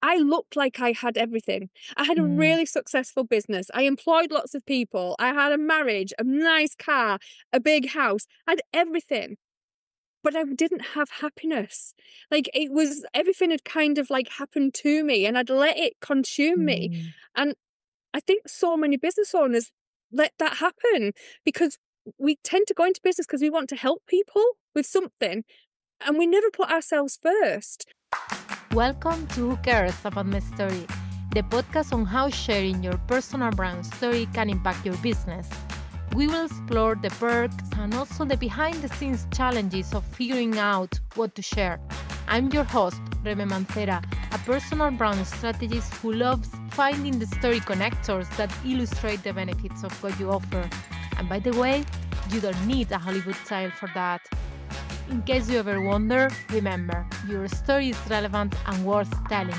I looked like I had everything. I had a really successful business. I employed lots of people. I had a marriage, a nice car, a big house. I had everything. But I didn't have happiness. Like, it was, everything had kind of like happened to me and I'd let it consume me. And I think so many business owners let that happen because we tend to go into business because we want to help people with something and we never put ourselves first. Welcome to Who Cares About My Story, the podcast on how sharing your personal brand story can impact your business. We will explore the perks and also the behind-the-scenes challenges of figuring out what to share. I'm your host, Reme Mancera, a personal brand strategist who loves finding the story connectors that illustrate the benefits of what you offer. And by the way, you don't need a Hollywood style for that. In case you ever wonder, remember, your story is relevant and worth telling.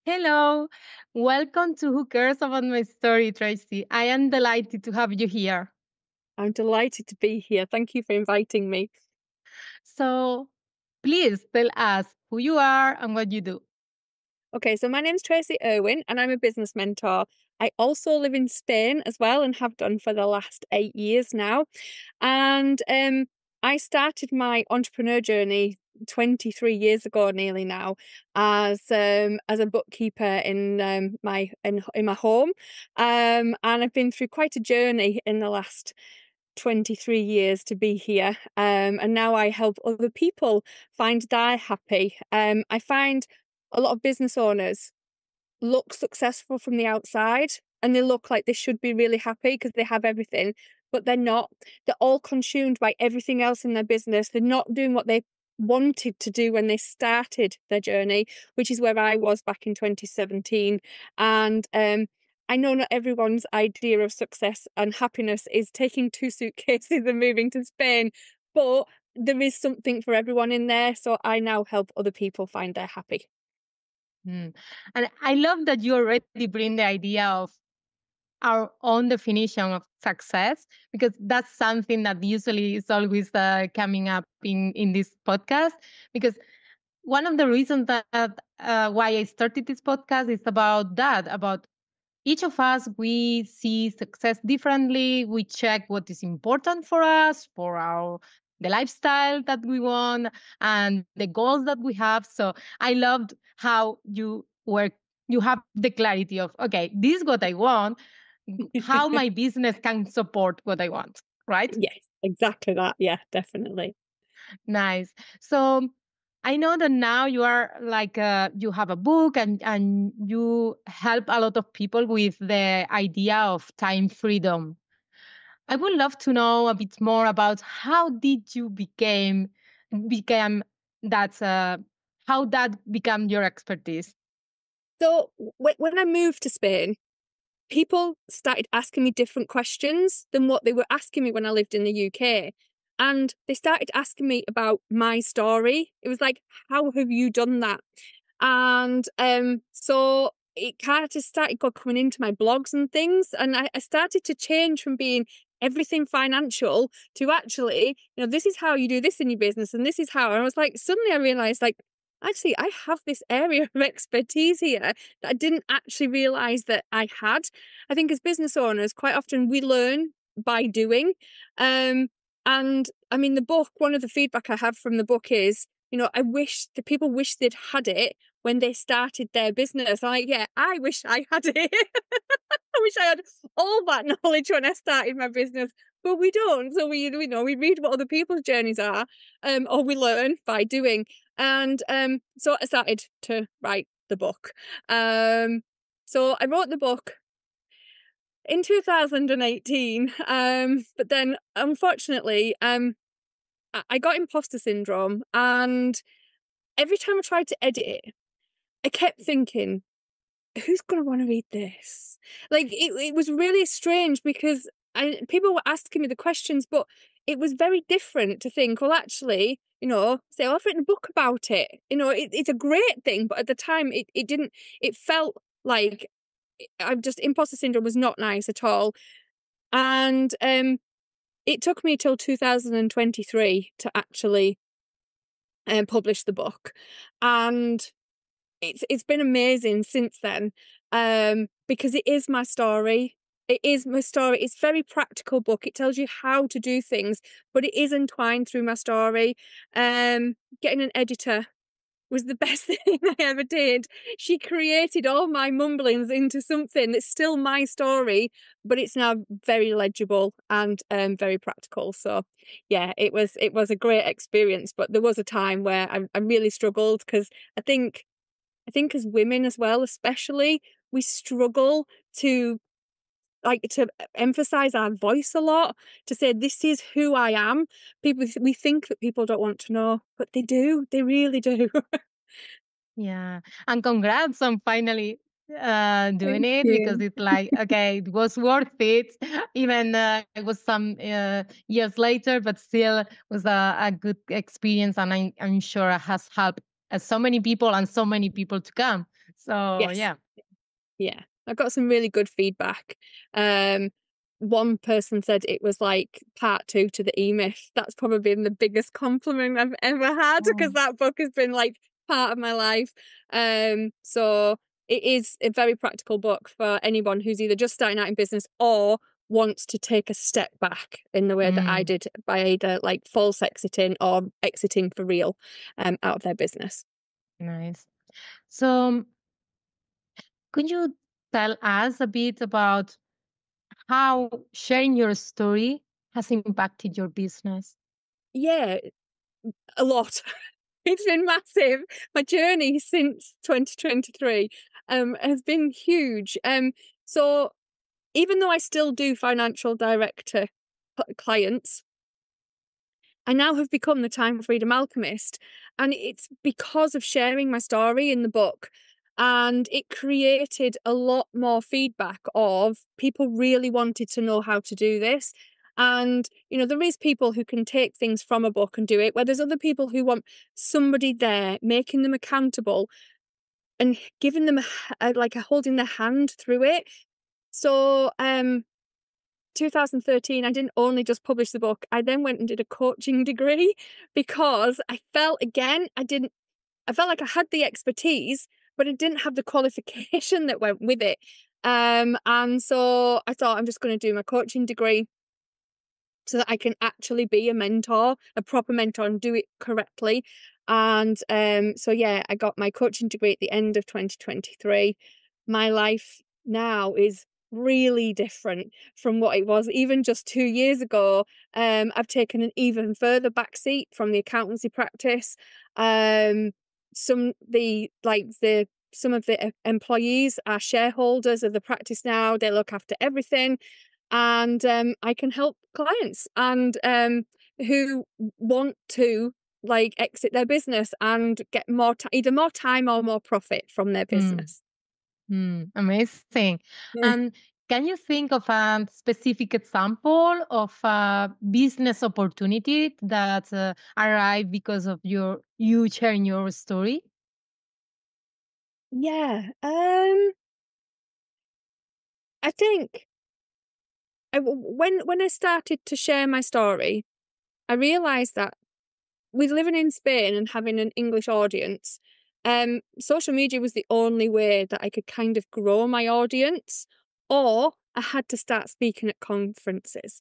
Hello, welcome to Who Cares About My Story, Tracy. I am delighted to have you here. I'm delighted to be here. Thank you for inviting me. So please tell us who you are and what you do. Okay, so my name's Tracy Irwin and I'm a business mentor. I also live in Spain as well and have done for the last 8 years now. And I started my entrepreneur journey 23 years ago nearly now as a bookkeeper in my home. And I've been through quite a journey in the last 23 years to be here. And now I help other people find they're happy. I find a lot of business owners look successful from the outside and they look like they should be really happy because they have everything, but they're not. They're all consumed by everything else in their business. They're not doing what they wanted to do when they started their journey, which is where I was back in 2017. And I know not everyone's idea of success and happiness is taking 2 suitcases and moving to Spain, but there is something for everyone in there. So I now help other people find they're happy. And I love that you already bring the idea of our own definition of success, because that's something that usually is always coming up in this podcast. Because one of the reasons that why I started this podcast is about that, about each of us, we see success differently. We check what is important for us, for the lifestyle that we want and the goals that we have. So I loved how you have the clarity of, okay, this is what I want, how my business can support what I want, right? Yes, exactly that. Yeah, definitely. Nice. So I know that now you are like you have a book and you help a lot of people with the idea of time freedom. I would love to know a bit more about how did you became that how that became your expertise. So when I moved to Spain, people started asking me different questions than what they were asking me when I lived in the UK. And they started asking me about my story. It was like, how have you done that? And so it kind of started coming into my blogs and things. And I started to change from being everything financial to actually, this is how you do this in your business and this is how. And I was like, suddenly I realized, like, actually, I have this area of expertise here that I didn't actually realize that I had. I think as business owners, quite often we learn by doing. And I mean, the book, one of the feedback I have from the book is, I wish the people wish they'd had it when they started their business. I'm like, yeah, I wish I had it. I wish I had all that knowledge when I started my business, but we don't. So we read what other people's journeys are, or we learn by doing. And so I started to write the book. So I wrote the book in 2018, but then unfortunately, I got imposter syndrome, and every time I tried to edit it, I kept thinking, who's going to want to read this? Like, it was really strange because people were asking me the questions, but it was very different to think, well, actually, say, I've written a book about it. It's a great thing, but at the time it didn't, it felt like imposter syndrome was not nice at all. And it took me till 2023 to actually publish the book, and it's been amazing since then, because it is my story. It is my story. It's a very practical book. It tells you how to do things, but it is entwined through my story. Getting an editor was the best thing I ever did. She created all my mumblings into something that's still my story, but it's now very legible and very practical. So yeah, it was a great experience. But there was a time where I really struggled, because I think as women as well, especially, we struggle to to emphasize our voice a lot, to say this is who I am. People, we think that people don't want to know, but they do. They really do. Yeah. And congrats on finally doing Thank it, because you. it's like, okay, it was worth it. Even it was some years later, but still was a good experience. And I'm sure it has helped so many people and so many people to come. So, Yes. yeah. Yeah, I got some really good feedback. Um, One person said it was like part two to the E-Myth. That's probably been the biggest compliment I've ever had, because Oh. that book has been like part of my life. So it is a very practical book for anyone who's either just starting out in business or wants to take a step back in the way that I Mm, did, by either like false exiting or exiting for real out of their business. nice. So, could you tell us a bit about how sharing your story has impacted your business? Yeah, a lot. It's been massive. My journey since 2023 has been huge. So even though I still do financial director clients, I now have become the time freedom alchemist. And it's because of sharing my story in the book. And it created a lot more feedback of people really wanted to know how to do this. And, there is people who can take things from a book and do it, where there's other people who want somebody there, making them accountable and giving them like a holding their hand through it. So, 2013, I didn't only just publish the book, I then went and did a coaching degree, because I felt, again, I felt like I had the expertise, but I didn't have the qualification that went with it. And so I thought, I'm just going to do my coaching degree so that I can actually be a mentor, a proper mentor, and do it correctly. And so yeah, I got my coaching degree at the end of 2023. My life now is really different from what it was even just 2 years ago. I've taken an even further backseat from the accountancy practice. Some the like the Some of the employees are shareholders of the practice now. They look after everything, and I can help clients and who want to like exit their business and get either more time or more profit from their Mm, business. amazing. Yeah. And can you think of a specific example of a business opportunity that arrived because of you sharing your story? Yeah. I think when I started to share my story, I realized that with living in Spain and having an English audience, social media was the only way that I could kind of grow my audience, or I had to start speaking at conferences.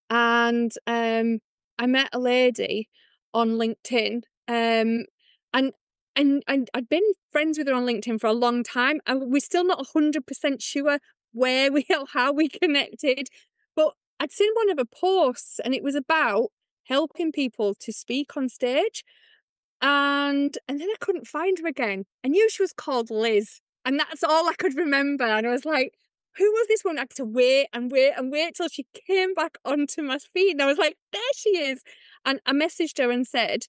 And I met a lady on LinkedIn, and I'd been friends with her on LinkedIn for a long time, and we're still not 100% sure where we or how we connected. But I'd seen one of her posts, and it was about helping people to speak on stage. And then I couldn't find her again. I knew she was called Liz, and that's all I could remember. And I was like, who was this one? I had to wait and wait and wait till she came back onto my feed. And I was like, there she is. And I messaged her and said,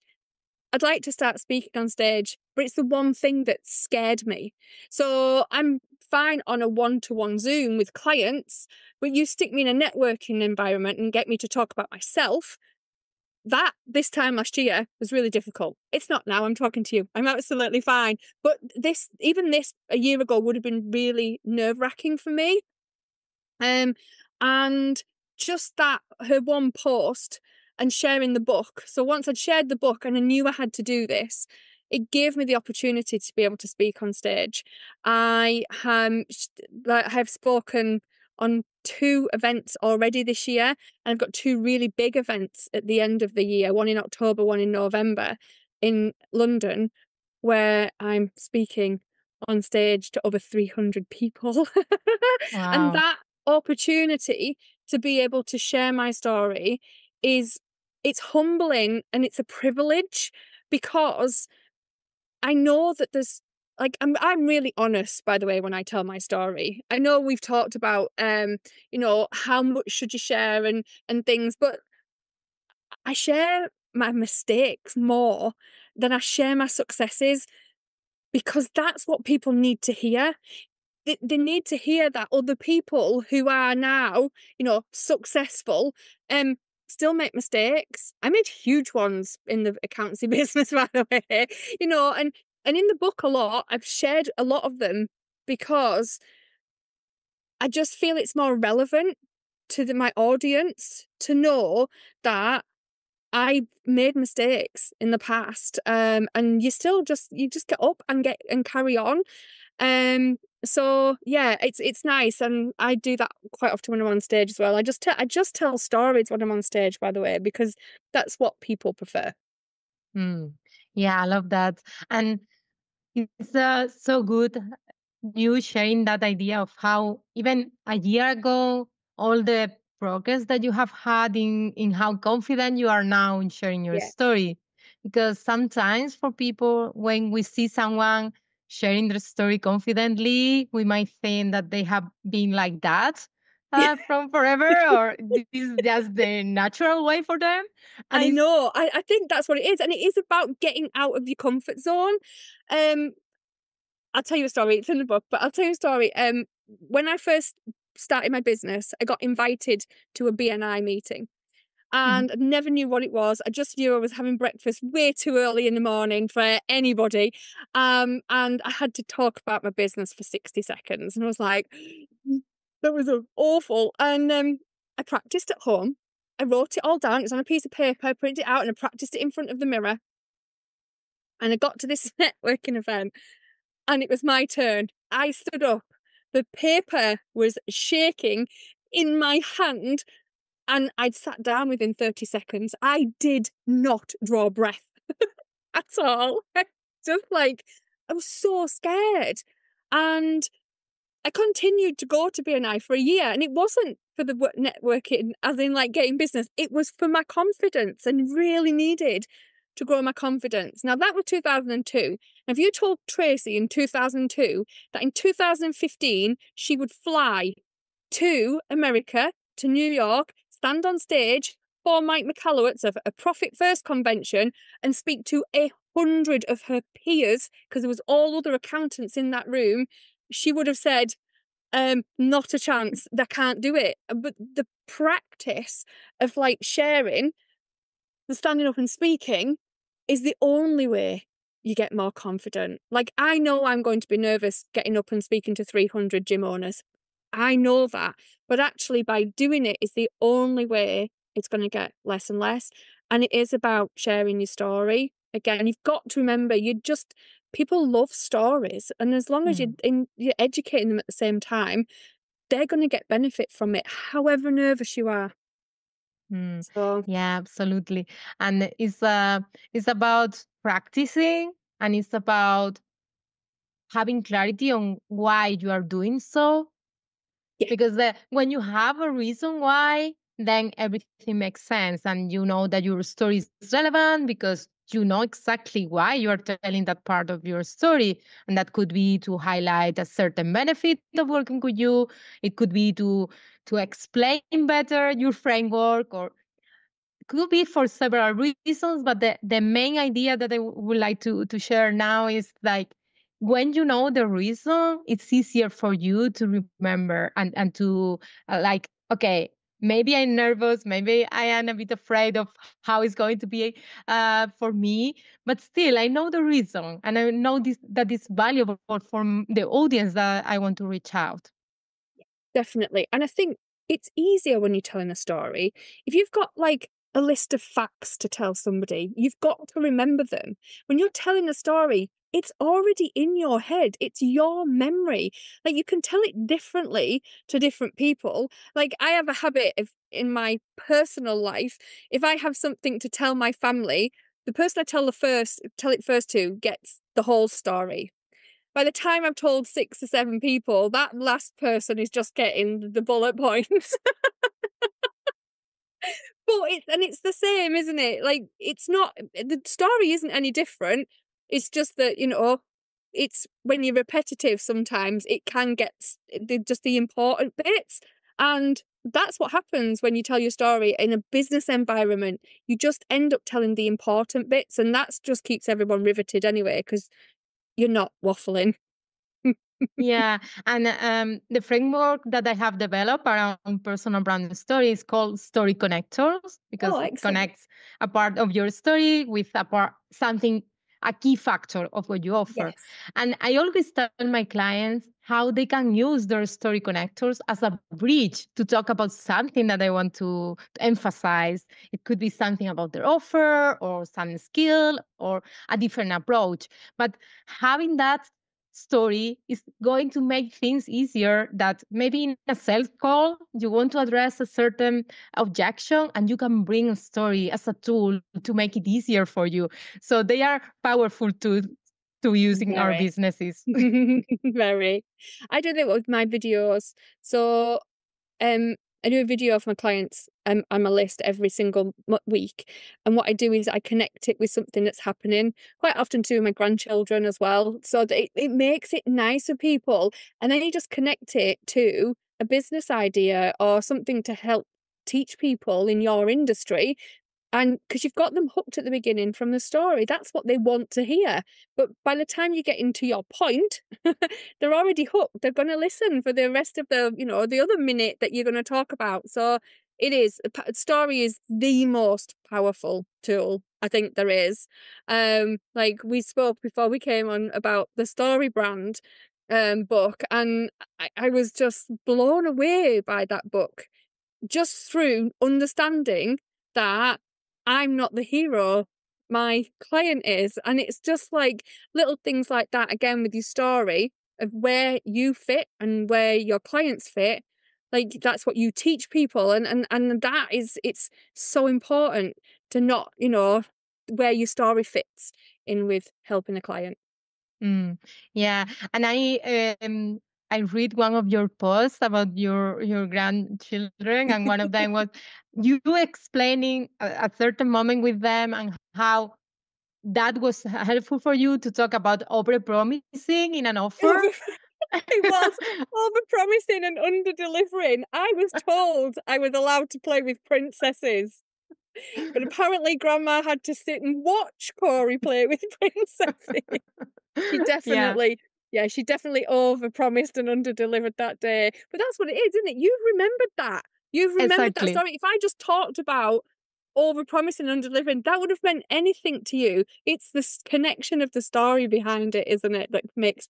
I'd like to start speaking on stage, but it's the one thing that scared me. So I'm fine on a one-to-one Zoom with clients, but you stick me in a networking environment and get me to talk about myself. That this time last year was really difficult. It's not now. I'm talking to you. I'm absolutely fine. But even this a year ago would have been really nerve-wracking for me. And just that her one post and sharing the book. So once I'd shared the book and I knew I had to do this, it gave me the opportunity to be able to speak on stage. I have spoken on 2 events already this year, and I've got 2 really big events at the end of the year, one in October, one in November in London, where I'm speaking on stage to over 300 people. And Wow. that opportunity to be able to share my story is it's humbling and it's a privilege, because I know that there's like I'm really honest, by the way, when I tell my story. I know we've talked about how much should you share and things, but I share my mistakes more than I share my successes, because that's what people need to hear. They need to hear that other people who are now, successful, um, still make mistakes. I made huge ones in the accountancy business, by the way, and in the book a lot, I've shared a lot of them because I just feel it's more relevant to my audience to know that I made mistakes in the past, and you just get up and carry on. So yeah, it's nice, and I do that quite often when I'm on stage as well. I just tell stories when I'm on stage, by the way, because that's what people prefer. Mm. Yeah, I love that. And it's so good you sharing that idea of how even a year ago, all the progress that you have had in how confident you are now in sharing your Yeah. story. Because sometimes for people, when we see someone sharing their story confidently, we might think that they have been like that from forever, or this is just the natural way for them. And I it's know. I think that's what it is, and it is about getting out of your comfort zone. Um, I'll tell you a story. It's in the book, but I'll tell you a story. When I first started my business, I got invited to a BNI meeting, and I never knew what it was. I just knew I was having breakfast way too early in the morning for anybody. And I had to talk about my business for 60 seconds. And I was like, that was awful. And I practiced at home. I wrote it all down. It was on a piece of paper. I printed it out and I practiced it in front of the mirror. And I got to this networking event and it was my turn. I stood up. The paper was shaking in my hand and I'd sat down within 30 seconds. I did not draw breath at all. Just like, I was so scared. And I continued to go to BNI for a year. And it wasn't for the networking, as in like getting business, it was for my confidence and really needed to grow my confidence. Now, that was 2002. Now, if you told Tracy in 2002 that in 2015 she would fly to America, to New York, stand on stage for Mike McAllowitz of a Profit First convention and speak to 100 of her peers, because there was all other accountants in that room, she would have said, not a chance, they can't do it. But the practice of like sharing, the standing up and speaking is the only way you get more confident. Like, I know I'm going to be nervous getting up and speaking to 300 gym owners. I know that. But actually, by doing it is the only way it's going to get less and less. And it is about sharing your story. Again, you've got to remember, people love stories. And as long as Mm. you're educating them at the same time, they're going to get benefit from it, however nervous you are. Mm, So, yeah, absolutely. And it's about practicing, and it's about having clarity on why you are doing so. yeah, Because when you have a reason why, then everything makes sense, and you know that your story is relevant because you know exactly why you are telling that part of your story. And that could be to highlight a certain benefit of working with you. It could be to explain better your framework, or could be for several reasons, but the main idea that I would like to share now is like, when you know the reason, it's easier for you to remember, and to like, okay, maybe I'm nervous, maybe I am a bit afraid of how it's going to be for me, but still I know the reason, and I know that it's valuable for the audience that I want to reach out. definitely. And I think it's easier when you're telling a story. If you've got like a list of facts to tell somebody, you've got to remember them. When you're telling a story, it's already in your head. It's your memory. Like you can tell it differently to different people. Like I have a habit of in my personal life, if I have something to tell my family, the person I tell it first to gets the whole story. By the time I've told 6 or 7 people, that last person is just getting the bullet points. But it's the same, isn't it? Like, it's not the story isn't any different. It's just that, it's when you're repetitive sometimes it can get just the important bits. And that's what happens when you tell your story in a business environment. You just end up telling the important bits, and that's just keeps everyone riveted anyway, because you're not waffling. Yeah, and the framework that I have developed around personal brand story is called story connectors because Oh, it excellent. connects a part of your story with a part something a key factor of what you offer. Yes. And I always tell my clients how they can use their story connectors as a bridge to talk about something that they want to emphasize. It could be something about their offer or some skill or a different approach. But having that story is going to make things easier that maybe in a sales call you want to address a certain objection and you can bring a story as a tool to make it easier for you, so they are powerful to use in our Very. businesses. Very. I do that with my videos. So um, I do a video of my clients on my list every single week. And what I do is I connect it with something that's happening quite often to my grandchildren as well. So that it makes it nice for people. And then you just connect it to a business idea or something to help teach people in your industry. And because you've got them hooked at the beginning from the story, that's what they want to hear. But by the time you get into your point, they're already hooked. They're going to listen for the rest of the other minute that you're going to talk about. So it is, story is the most powerful tool I think there is. Like we spoke before we came on about the Story Brand book, and I was just blown away by that book just through understanding that I'm not the hero, my client is. And it's just like little things like that, again, with your story of where you fit and where your clients fit. Like that's what you teach people. And that is, it's so important to not, where your story fits in with helping a client. Mm, yeah, and I read one of your posts about your grandchildren, and one of them was you explaining a certain moment with them and how that was helpful for you to talk about over promising in an offer. It was over-promising and under-delivering. I was told I was allowed to play with princesses, but apparently Grandma had to sit and watch Corey play with princesses. She Yeah, definitely she definitely over-promised and under-delivered that day. But that's what it is, isn't it? You've remembered that. You've remembered that exactly. story. If I just talked about over-promising and under-delivering, that would have meant anything to you. It's the connection of the story behind it, isn't it, that makes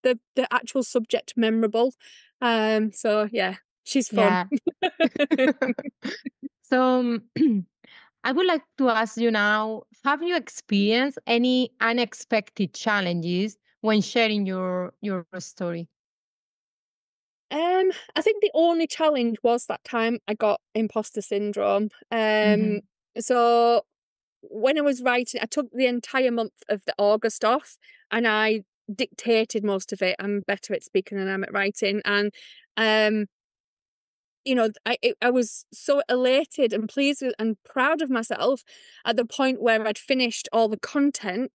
the actual subject memorable. So yeah, she's fun. Yeah. So I would like to ask you now, have you experienced any unexpected challenges when sharing your story? I think the only challenge was that time I got imposter syndrome. Hmm. So when I was writing, I took the entire month of the August off and I dictated most of it. I'm better at speaking than I'm at writing. And um, I was so elated and pleased with, and proud of myself at the point where I'd finished all the content.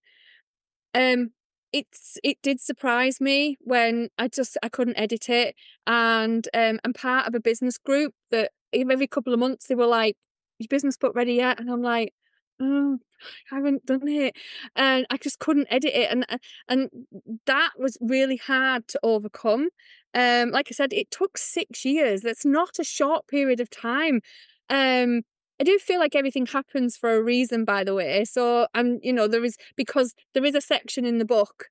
um, it did surprise me when I couldn't edit it, and I'm part of a business group that every couple of months they were like, "Your business book ready yet?" And I'm like, "Oh, I haven't done it," and I just couldn't edit it, and that was really hard to overcome. Like I said, it took 6 years. That's not a short period of time. Um, I do feel like everything happens for a reason, by the way. So because there is a section in the book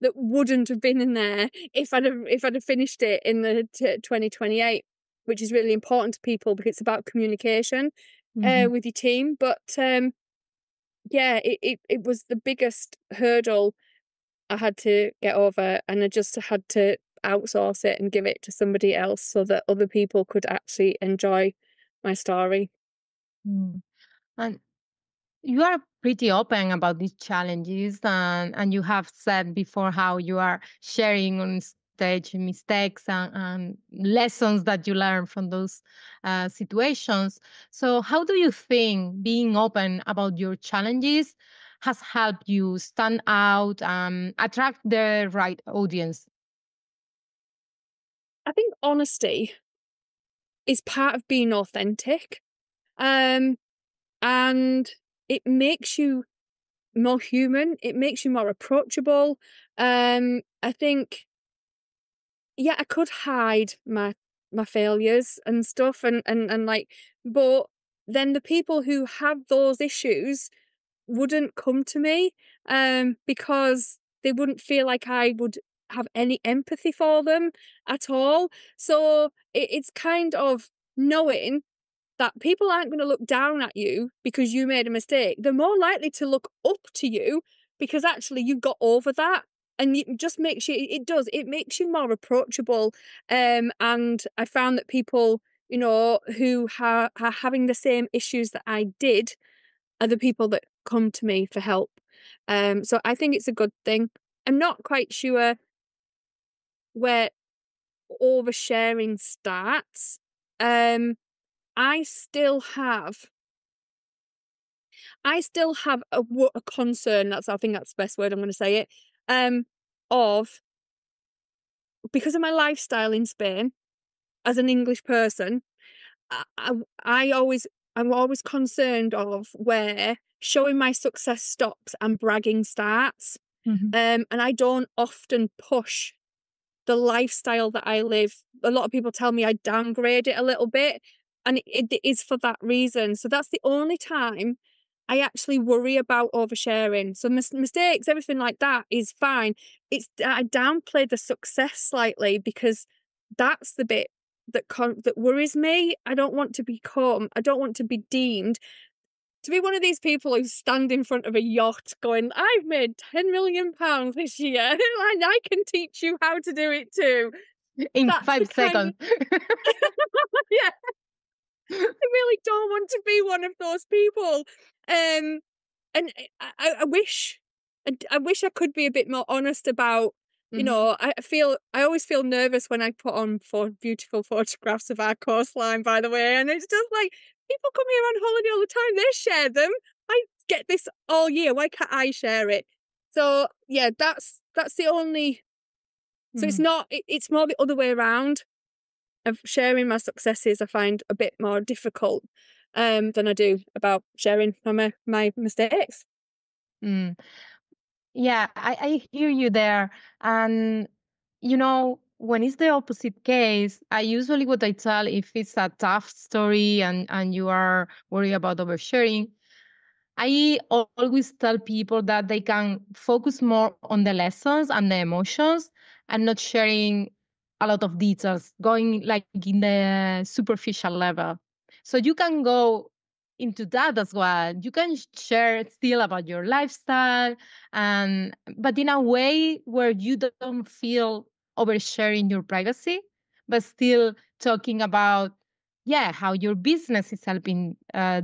that wouldn't have been in there if I'd have finished it in the 2028. which is really important to people because it's about communication Mhm. with your team. But yeah, it was the biggest hurdle I had to get over, and I just had to outsource it and give it to somebody else so that other people could actually enjoy my story. Mm. And you are pretty open about these challenges, and you have said before how you are sharing on stage mistakes and lessons that you learn from those situations. So how do you think being open about your challenges has helped you stand out and attract the right audience? I think honesty is part of being authentic. Um, and it makes you more human, it makes you more approachable. I think, yeah, I could hide my failures and stuff and like, but then the people who have those issues wouldn't come to me, because they wouldn't feel like I would have any empathy for them at all. So it's kind of knowing that people aren't going to look down at you because you made a mistake. They're more likely to look up to you because actually you got over that. And it just makes you, it makes you more approachable. And I found that people, who are having the same issues that I did are the people that come to me for help. So I think it's a good thing. I'm not quite sure where oversharing starts. Um, I still have I still have a concern. I think that's the best word I'm going to say it. Um, of because of my lifestyle in Spain as an English person, I, I, I always I'm always concerned of where showing my success stops and bragging starts. Mhm. And I don't often push the lifestyle that I live. A lot of people tell me I downgrade it a little bit, and it is for that reason. So that's the only time I actually worry about oversharing. So mistakes, everything like that is fine. It's I downplay the success slightly because that's the bit that worries me. I don't want to be deemed to be one of these people who stand in front of a yacht going, I've made £10 million this year and I can teach you how to do it too. In That's the 5 seconds. yeah, I really don't want to be one of those people. Um, and I wish, I wish I could be a bit more honest about, Mhm. I always feel nervous when I put on for beautiful photographs of our coastline, by the way. And it's just like, people come here on holiday all the time, they share them. I get this all year. Why can't I share it? So yeah, that's the only, so it's Mm. not, it's more the other way around of sharing my successes. I find a bit more difficult than I do about sharing my mistakes. Mm. Yeah, I hear you there. And, when it's the opposite case, I usually what I tell if it's a tough story and you are worried about oversharing, always tell people that they can focus more on the lessons and the emotions and not sharing a lot of details, going like in the superficial level. So you can go into that as well. You can share still about your lifestyle and but in a way where you don't feel oversharing your privacy, but still talking about how your business is helping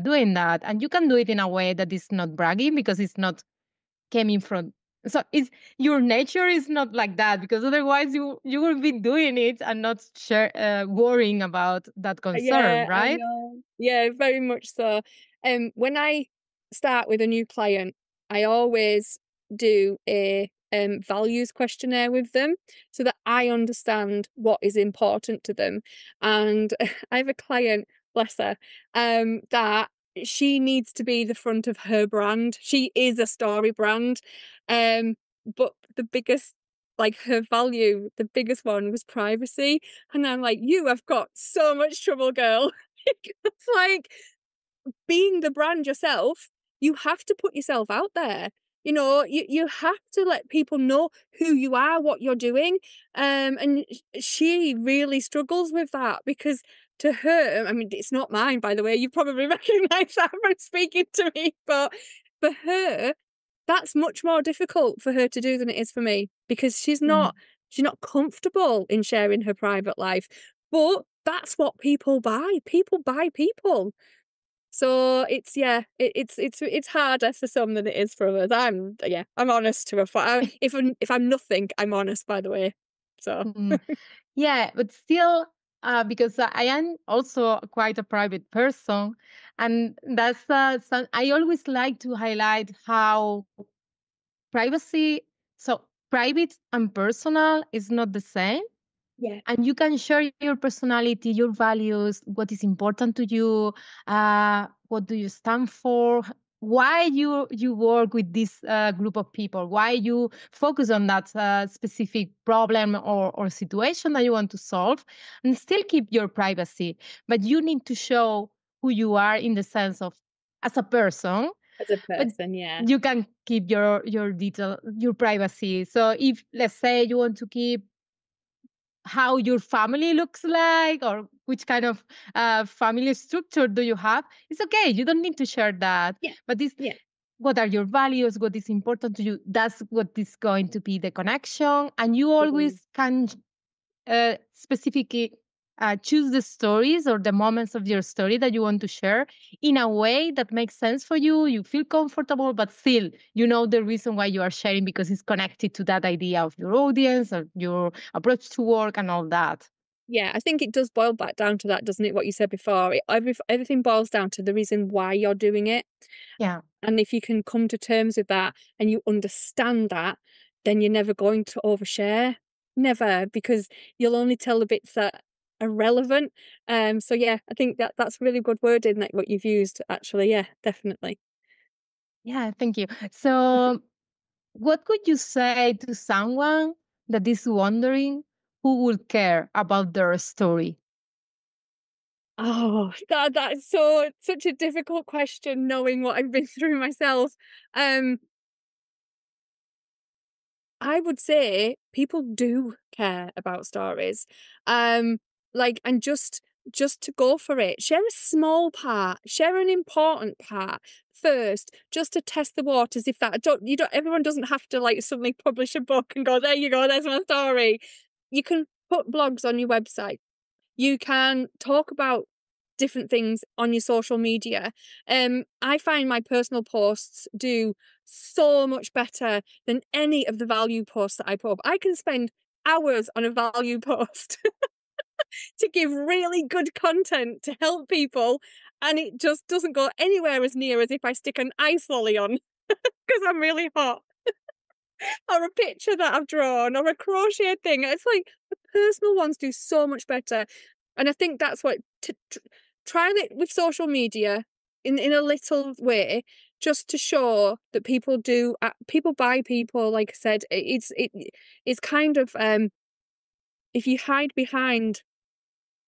doing that, and you can do it in a way that is not bragging because it's not coming from, so it's your nature is not like that, because otherwise you will be doing it and not worrying about that concern, Yeah, I right? know. Yeah, very much so. When I start with a new client, I always do a values questionnaire with them so that I understand what is important to them. And I have a client, bless her, that she needs to be the front of her brand. She is a story brand. Um, but the biggest, like her value, the biggest one was privacy. And I'm like, you have got so much trouble, girl. It's like being the brand yourself, you have to put yourself out there. You have to let people know who you are, what you're doing. And she really struggles with that because to her, I mean, it's not mine, by the way. You probably recognize that from speaking to me, but for her, that's much more difficult for her to do than it is for me, because she's not comfortable in sharing her private life. But that's what people buy. People buy people. So it's yeah, it's harder for some than it is for others. I'm honest to a fault. If I'm nothing, I'm honest. By the way, so Mm. Yeah, but still, because I am also quite a private person, and that's I always like to highlight how privacy, so private and personal is not the same. yeah, And you can share your personality, your values, what is important to you, what do you stand for, why you work with this group of people, why you focus on that specific problem or situation that you want to solve, and still keep your privacy. But you need to show who you are in the sense of as a person, as a but person, yeah, you can keep your detail, your privacy. So if, let's say, you want to keep how your family looks like or which kind of family structure do you have, it's okay, you don't need to share that. yeah, But this, yeah. what are your values, what is important to you, that's what is going to be the connection. And you Mm. always can specifically choose the stories or the moments of your story that you want to share in a way that makes sense for you. You feel comfortable, but still, you know the reason why you are sharing because it's connected to that idea of your audience or your approach to work and all that. Yeah, I think it does boil back down to that, doesn't it? What you said before. Everything boils down to the reason why you're doing it. Yeah. And if you can come to terms with that and you understand that, then you're never going to overshare. Never, because you'll only tell the bits that are relevant. So yeah, I think that's really good wording, like what you've used, actually. Yeah, definitely. Yeah, thank you. So, what could you say to someone that is wondering who will care about their story? Oh, that's so such a difficult question, knowing what I've been through myself. Um, I would say people do care about stories. Um, and just to go for it. Share a small part, share an important part first, just to test the waters. If that don't you don't everyone doesn't have to like suddenly publish a book and go, there you go, there's my story. You can put blogs on your website. You can talk about different things on your social media. I find my personal posts do so much better than any of the value posts that I put up. I can spend hours on a value post to give really good content to help people, and it just doesn't go anywhere as near as if I stick an ice lolly on because I'm really hot, or a picture that I've drawn, or a crochet thing. It's like the personal ones do so much better. And I think that's what try it with social media in a little way, just to show that people do people buy people. Like I said, it's kind of if you hide behind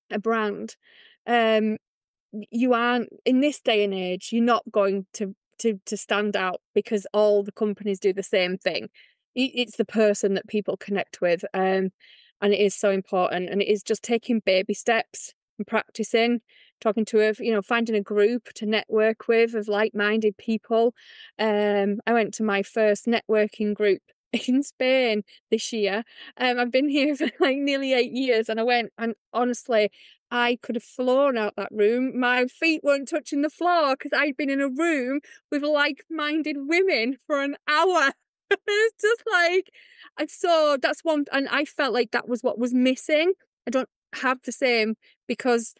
a brand, um you aren't in this day and age, you're not going to stand out because all the companies do the same thing. It's the person that people connect with, and it is so important. And it is just taking baby steps and practicing, talking to finding a group to network with of like-minded people. I went to my first networking group in Spain this year. I've been here for like nearly 8 years, and I went, and honestly, I could have flown out that room. My feet weren't touching the floor because I'd been in a room with like-minded women for an hour. It's just like, and so that's one, and I felt like that was what was missing. I don't have the same because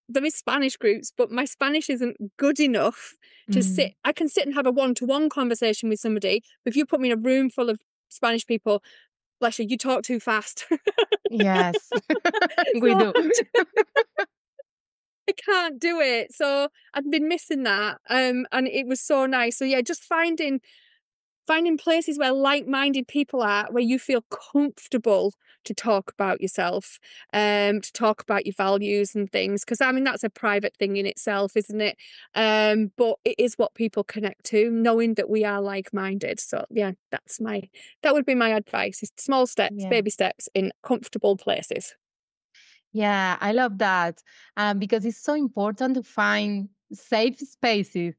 there is Spanish groups, but my Spanish isn't good enough to Mm. sit. I can sit and have a one-to-one conversation with somebody. If you put me in a room full of Spanish people, bless you, you talk too fast. Yes, we So do. I can't do it. So I've been missing that. And it was so nice. So yeah, just finding places where like-minded people are, where you feel comfortable to talk about yourself, to talk about your values and things. Because I mean that's a private thing in itself, isn't it? But it is what people connect to, knowing that we are like-minded. So yeah, that would be my advice: is small steps, Yeah. baby steps in comfortable places. Yeah, I love that, because it's so important to find safe spaces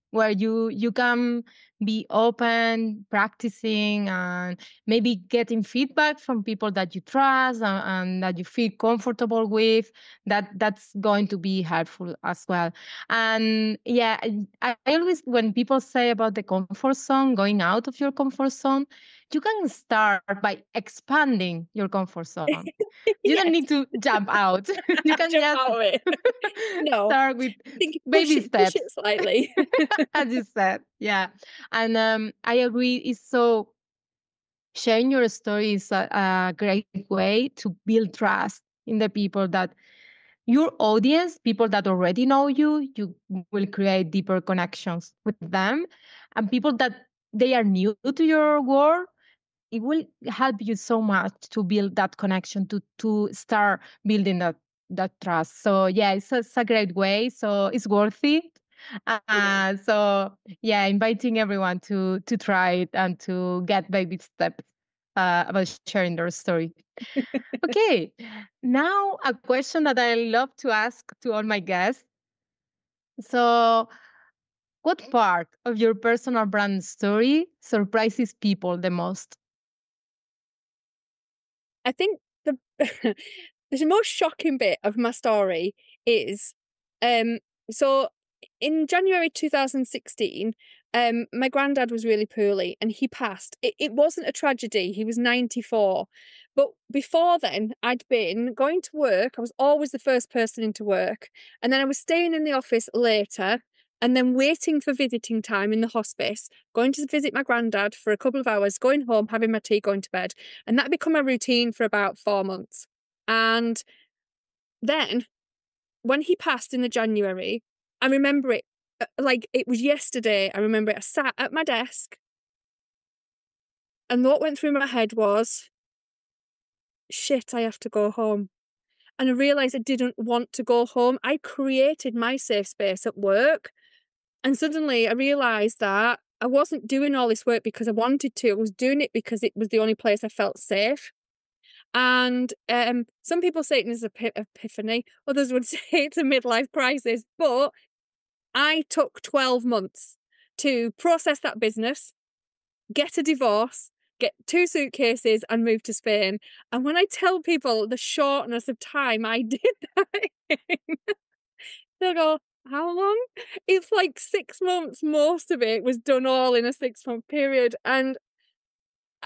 where you can be open, practicing, and maybe getting feedback from people that you trust, and that you feel comfortable with. That's going to be helpful as well. And yeah, I always, when people say about the comfort zone, going out of your comfort zone, you can start by expanding your comfort zone. You don't Yes, need to jump out. You can jump just out of it. No, start with I think baby push steps, it slightly. as you said. Yeah. And I agree. It's so, sharing your story is a great way to build trust in the people that your audience, people that already know you. You will create deeper connections with them, and people that they are new to your world. It will help you so much to build that connection, to start building that trust. So yeah, it's a great way. So it's worth it. It is. So yeah, inviting everyone to try it and to get baby steps about sharing their story. Okay, now a question that I love to ask to all my guests. So, what part of your personal brand story surprises people the most? I think the the most shocking bit of my story is um so in January 2016, my granddad was really poorly and he passed. It wasn't a tragedy, he was 94. But before then, I'd been going to work. I was always the first person into work. And then I was staying in the office later and then waiting for visiting time in the hospice, going to visit my granddad for a couple of hours, going home, having my tea, going to bed. And that became a routine for about 4 months. And then when he passed in the January, I remember it like it was yesterday. I remember it. I sat at my desk and what went through my head was, shit, I have to go home. And I realised I didn't want to go home. I created my safe space at work. And suddenly I realised that I wasn't doing all this work because I wanted to. I was doing it because it was the only place I felt safe. And some people say it is an epiphany, others would say it's a midlife crisis. But I took 12 months to process that business, get a divorce, get 2 suitcases, and move to Spain. And when I tell people the shortness of time I did that in, they'll go, how long? It's like 6 months. Most of it was done all in a 6 month period. And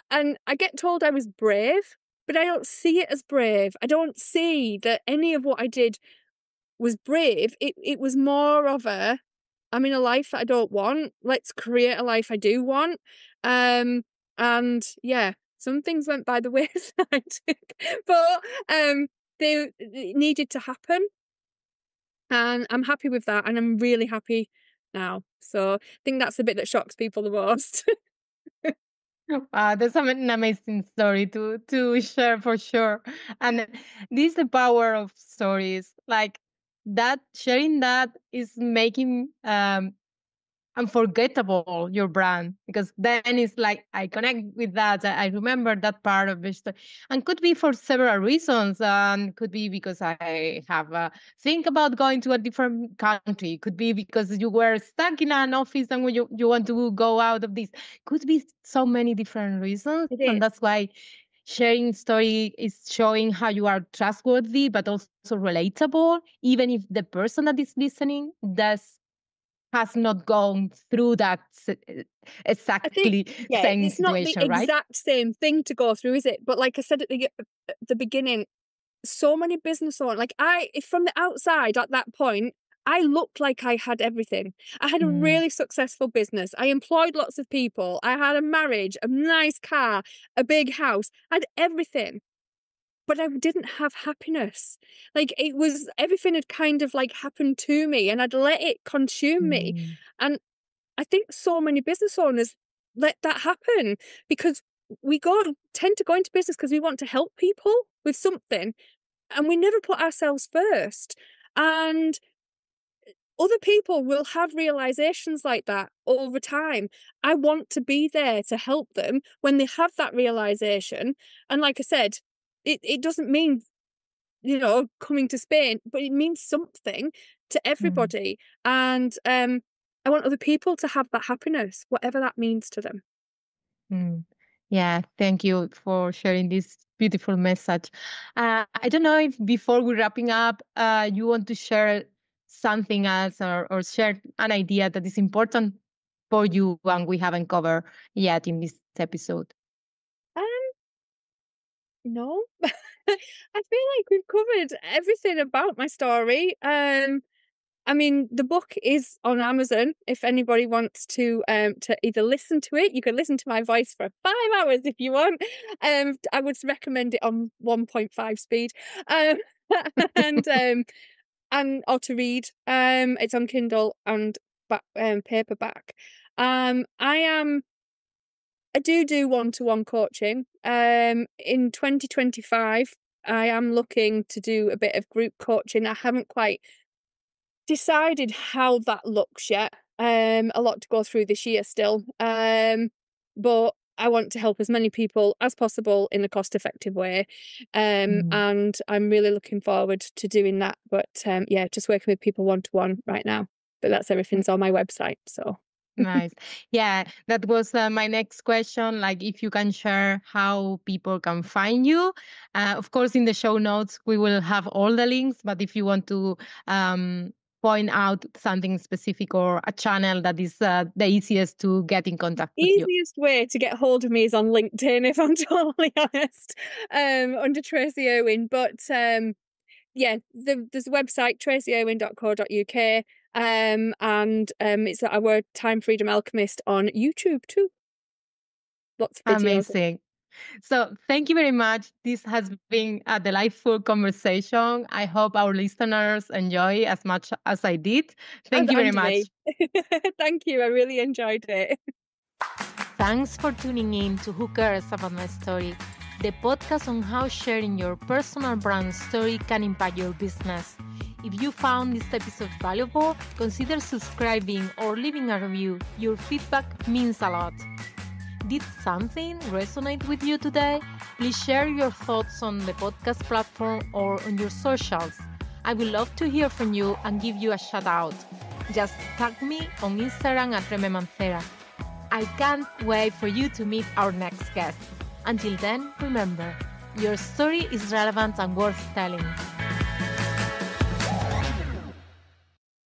I get told I was brave, but I don't see it as brave. I don't see that any of what I did was brave. It was more of a, I'm in a life that I don't want. Let's create a life I do want. And yeah, some things went by the wayside, but it needed to happen, and I'm happy with that, and I'm really happy now. So I think that's the bit that shocks people the most. That's an amazing story to share for sure. And this is the power of stories. Like that, sharing that is making unforgettable your brand, because then it's like I connect with that. I remember that part of the story, and could be for several reasons. Could be because I have think about going to a different country. Could be because you were stuck in an office and you want to go out of this. Could be so many different reasons, It and is. that's why sharing story is showing how you are trustworthy but also relatable, even if the person that is listening does has not gone through that I think, exactly yeah, same it's not the situation, right? exact same thing to go through, is it? But like I said at the beginning, so many business owners, like from the outside at that point, I looked like I had everything. I had a Mm, really successful business. I employed lots of people. I had a marriage, a nice car, a big house. I had everything, but I didn't have happiness. Like it was, everything had kind of like happened to me and I'd let it consume me. mm, And I think so many business owners let that happen because tend to go into business because we want to help people with something and we never put ourselves first. And other people will have realizations like that over time. I want to be there to help them when they have that realization. And like I said, it doesn't mean coming to Spain, but it means something to Mm. everybody. And I want other people to have that happiness, whatever that means to them. Mm. Yeah, thank you for sharing this beautiful message. I don't know if before we're wrapping up, you want to share something else or share an idea that is important for you and we haven't covered yet in this episode. Um, no, I feel like we've covered everything about my story. I mean, the book is on Amazon. If anybody wants to either listen to it, you can listen to my voice for 5 hours if you want. I would recommend it on 1.5 speed. Um, and or to read. It's on Kindle and paperback. I do one-to-one coaching. In 2025, I am looking to do a bit of group coaching. I haven't quite decided how that looks yet. A lot to go through this year still. But I want to help as many people as possible in a cost-effective way. Mm. And I'm really looking forward to doing that. But yeah, just working with people one-to-one right now. But that's everything's on my website. So Nice. Yeah, that was my next question. Like, if you can share how people can find you. Of course, in the show notes, we will have all the links. But if you want to point out something specific or a channel that is the easiest to get in contact with you. easiest way to get hold of me is on LinkedIn, if I'm totally honest, under Tracy Irwin. But yeah, there's a website, tracyirwin.co.uk, and it's our Time Freedom Alchemist on YouTube too. Lots of videos. Amazing. So, thank you very much. This has been a delightful conversation. I hope our listeners enjoy as much as I did. Thank you very And much. me. Thank you. I really enjoyed it. Thanks for tuning in to Who Cares About My Story, the podcast on how sharing your personal brand story can impact your business. If you found this episode valuable, consider subscribing or leaving a review. Your feedback means a lot. Did something resonate with you today? Please share your thoughts on the podcast platform or on your socials. I would love to hear from you and give you a shout out. Just tag me on Instagram at Reme Mancera. I can't wait for you to meet our next guest. Until then, remember, your story is relevant and worth telling.